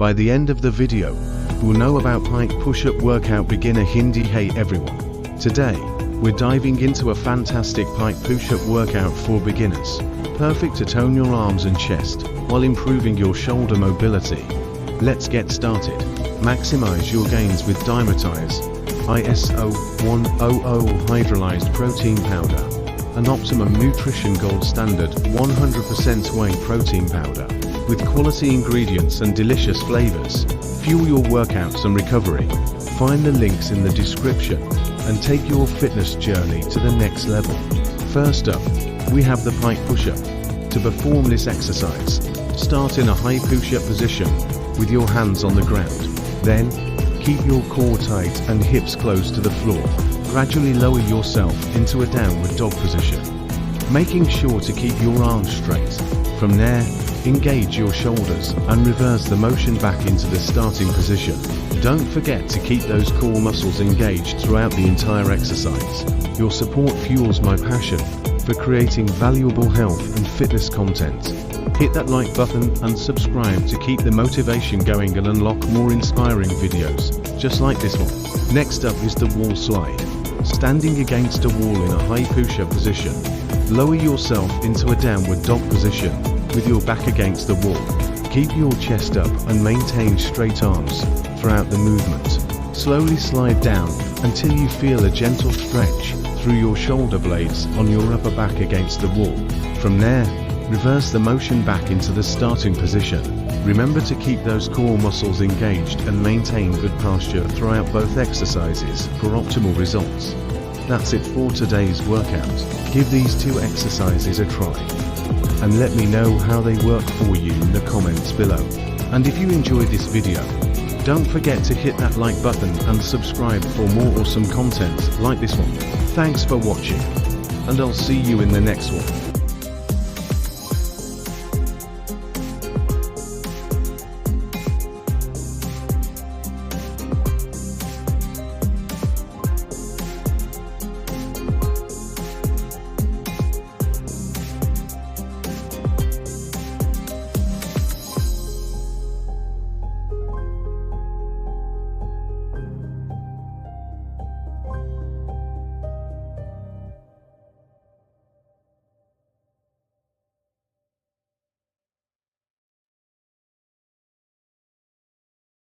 By the end of the video, we'll know about Pike Push-Up Workout Beginner Hindi. Hey everyone! Today, we're diving into a fantastic Pike Push-Up workout for beginners. Perfect to tone your arms and chest, while improving your shoulder mobility. Let's get started. Maximize your gains with Dimetize ISO 100 hydrolyzed protein powder. An optimum nutrition gold standard 100% whey protein powder. With quality ingredients and delicious flavors. Fuel your workouts and recovery. Find the links in the description and take your fitness journey to the next level. First up, we have the Pike Push-Up. To perform this exercise, start in a high push-up position with your hands on the ground. Then, keep your core tight and hips close to the floor. Gradually lower yourself into a downward dog position, making sure to keep your arms straight. From there, engage your shoulders and reverse the motion back into the starting position. Don't forget to keep those core muscles engaged throughout the entire exercise. Your support fuels my passion for creating valuable health and fitness content. Hit that like button and subscribe to keep the motivation going and unlock more inspiring videos, just like this one. Next up is the wall slide. Standing against a wall in a high push-up position, lower yourself into a downward dog position with your back against the wall. Keep your chest up and maintain straight arms throughout the movement. Slowly slide down until you feel a gentle stretch through your shoulder blades on your upper back against the wall. From there, reverse the motion back into the starting position. Remember to keep those core muscles engaged and maintain good posture throughout both exercises for optimal results. That's it for today's workout. Give these two exercises a try and let me know how they work for you in the comments below. And if you enjoyed this video, don't forget to hit that like button and subscribe for more awesome content like this one. Thanks for watching, and I'll see you in the next one.